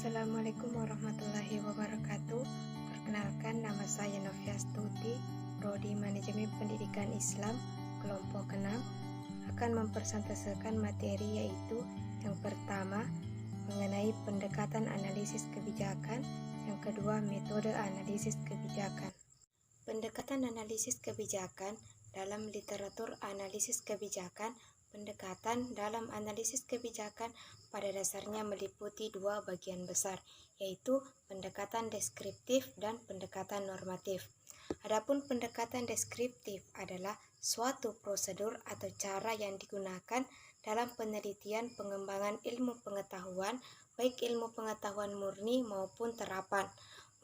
Assalamualaikum warahmatullahi wabarakatuh. Perkenalkan, nama saya Novia Stuti, Prodi Manajemen Pendidikan Islam, kelompok 6, akan mempresentasikan materi yaitu yang pertama, mengenai pendekatan analisis kebijakan, yang kedua, metode analisis kebijakan. Pendekatan analisis kebijakan dalam literatur analisis kebijakan. Pendekatan dalam analisis kebijakan pada dasarnya meliputi dua bagian besar, yaitu pendekatan deskriptif dan pendekatan normatif. Adapun pendekatan deskriptif adalah suatu prosedur atau cara yang digunakan dalam penelitian pengembangan ilmu pengetahuan, baik ilmu pengetahuan murni maupun terapan,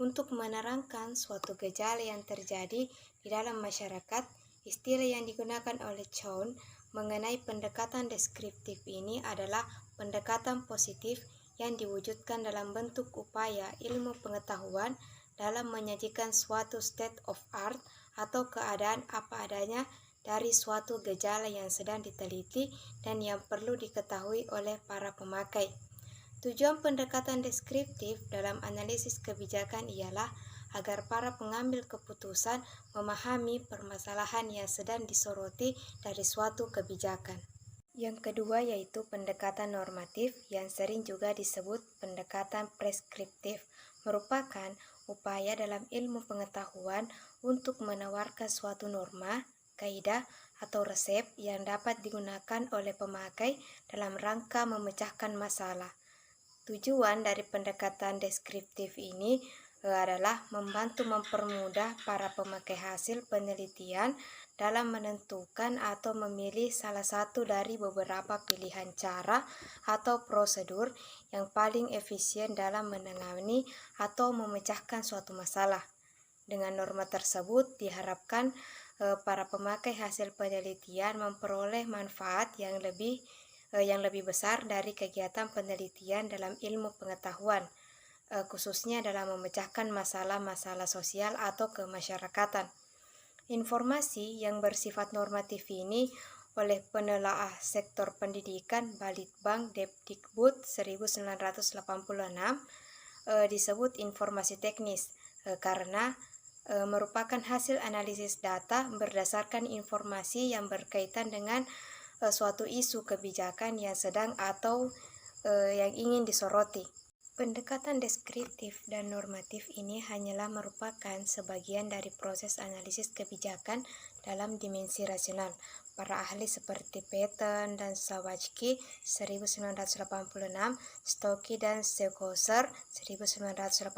untuk menerangkan suatu gejala yang terjadi di dalam masyarakat. Istilah yang digunakan oleh Chown mengenai pendekatan deskriptif ini adalah pendekatan positif yang diwujudkan dalam bentuk upaya ilmu pengetahuan dalam menyajikan suatu state of art atau keadaan apa adanya dari suatu gejala yang sedang diteliti dan yang perlu diketahui oleh para pemakai. Tujuan pendekatan deskriptif dalam analisis kebijakan ialah agar para pengambil keputusan memahami permasalahan yang sedang disoroti dari suatu kebijakan. Yang kedua yaitu pendekatan normatif yang sering juga disebut pendekatan preskriptif, merupakan upaya dalam ilmu pengetahuan untuk menawarkan suatu norma, kaidah, atau resep yang dapat digunakan oleh pemakai dalam rangka memecahkan masalah. Tujuan dari pendekatan deskriptif ini adalah membantu mempermudah para pemakai hasil penelitian dalam menentukan atau memilih salah satu dari beberapa pilihan cara atau prosedur yang paling efisien dalam menangani atau memecahkan suatu masalah. Dengan norma tersebut diharapkan para pemakai hasil penelitian memperoleh manfaat yang lebih besar dari kegiatan penelitian dalam ilmu pengetahuan, khususnya dalam memecahkan masalah-masalah sosial atau kemasyarakatan. Informasi yang bersifat normatif ini oleh penelaah sektor pendidikan Balitbang Depdikbud 1986 disebut informasi teknis karena merupakan hasil analisis data berdasarkan informasi yang berkaitan dengan suatu isu kebijakan yang sedang atau yang ingin disoroti. Pendekatan deskriptif dan normatif ini hanyalah merupakan sebagian dari proses analisis kebijakan dalam dimensi rasional. Para ahli seperti Patton dan Sawatzky 1986, Stokey dan Scheuchzer 1985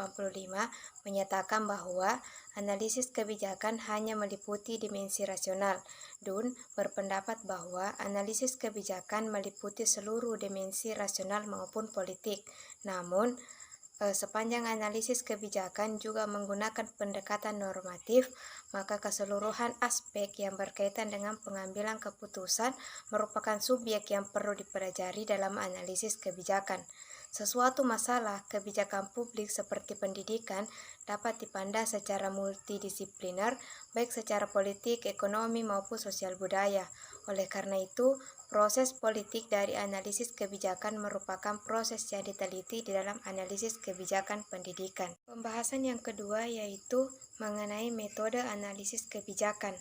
menyatakan bahwa analisis kebijakan hanya meliputi dimensi rasional. Dunn berpendapat bahwa analisis kebijakan meliputi seluruh dimensi rasional maupun politik. Namun, sepanjang analisis kebijakan juga menggunakan pendekatan normatif, maka keseluruhan aspek yang berkaitan dengan pengambilan keputusan merupakan subjek yang perlu dipelajari dalam analisis kebijakan. Sesuatu masalah kebijakan publik seperti pendidikan dapat dipandang secara multidisipliner, baik secara politik, ekonomi, maupun sosial budaya. Oleh karena itu, proses politik dari analisis kebijakan merupakan proses yang diteliti di dalam analisis kebijakan pendidikan. Pembahasan yang kedua yaitu mengenai metode analisis kebijakan.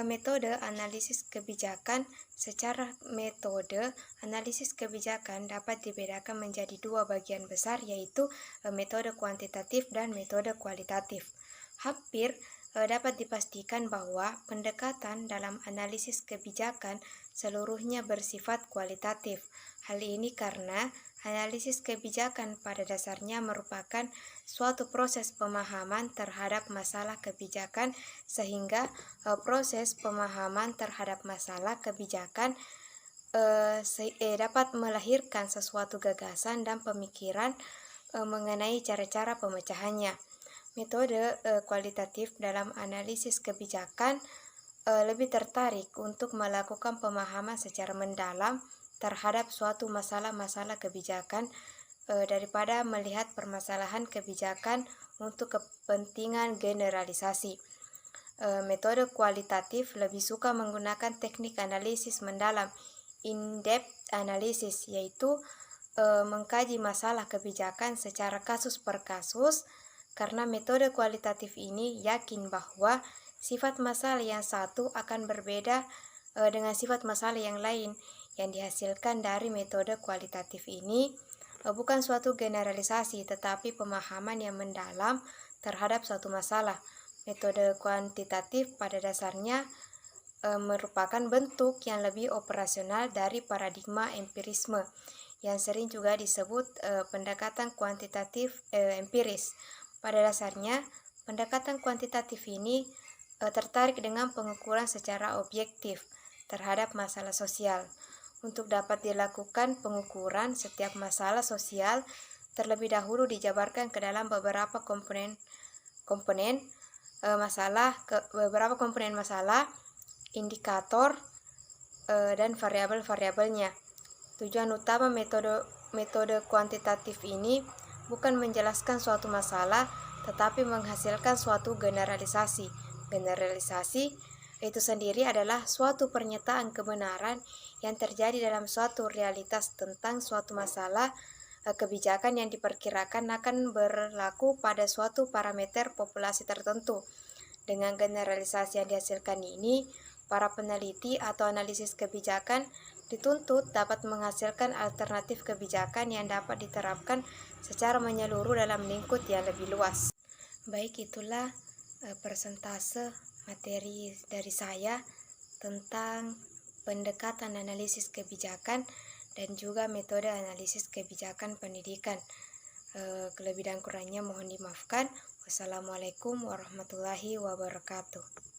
Metode analisis kebijakan. Secara metode analisis kebijakan dapat dibedakan menjadi dua bagian besar, yaitu metode kuantitatif dan metode kualitatif. Hampir dapat dipastikan bahwa pendekatan dalam analisis kebijakan seluruhnya bersifat kualitatif. Hal ini karena analisis kebijakan pada dasarnya merupakan suatu proses pemahaman terhadap masalah kebijakan, sehingga proses pemahaman terhadap masalah kebijakan dapat melahirkan sesuatu gagasan dan pemikiran mengenai cara-cara pemecahannya. Metode kualitatif dalam analisis kebijakan lebih tertarik untuk melakukan pemahaman secara mendalam terhadap suatu masalah-masalah kebijakan daripada melihat permasalahan kebijakan untuk kepentingan generalisasi. Metode kualitatif lebih suka menggunakan teknik analisis mendalam, in-depth analysis, yaitu mengkaji masalah kebijakan secara kasus per kasus, karena metode kualitatif ini yakin bahwa sifat masalah yang satu akan berbeda dengan sifat masalah yang lain. Yang dihasilkan dari metode kualitatif ini bukan suatu generalisasi, tetapi pemahaman yang mendalam terhadap suatu masalah. Metode kuantitatif pada dasarnya merupakan bentuk yang lebih operasional dari paradigma empirisme, yang sering juga disebut pendekatan kuantitatif empiris. Pada dasarnya, pendekatan kuantitatif ini tertarik dengan pengukuran secara objektif terhadap masalah sosial. Untuk dapat dilakukan pengukuran setiap masalah sosial, terlebih dahulu dijabarkan ke dalam beberapa komponen masalah, indikator, dan variabel-variabelnya. Tujuan utama metode kuantitatif ini bukan menjelaskan suatu masalah, tetapi menghasilkan suatu generalisasi. Generalisasi itu sendiri adalah suatu pernyataan kebenaran yang terjadi dalam suatu realitas tentang suatu masalah kebijakan yang diperkirakan akan berlaku pada suatu parameter populasi tertentu. Dengan generalisasi yang dihasilkan ini, para peneliti atau analisis kebijakan dituntut dapat menghasilkan alternatif kebijakan yang dapat diterapkan secara menyeluruh dalam lingkup yang lebih luas. Baik, itulah persentase materi dari saya tentang pendekatan analisis kebijakan dan juga metode analisis kebijakan pendidikan. Kelebihan dan kurangnya mohon dimaafkan. Wassalamualaikum warahmatullahi wabarakatuh.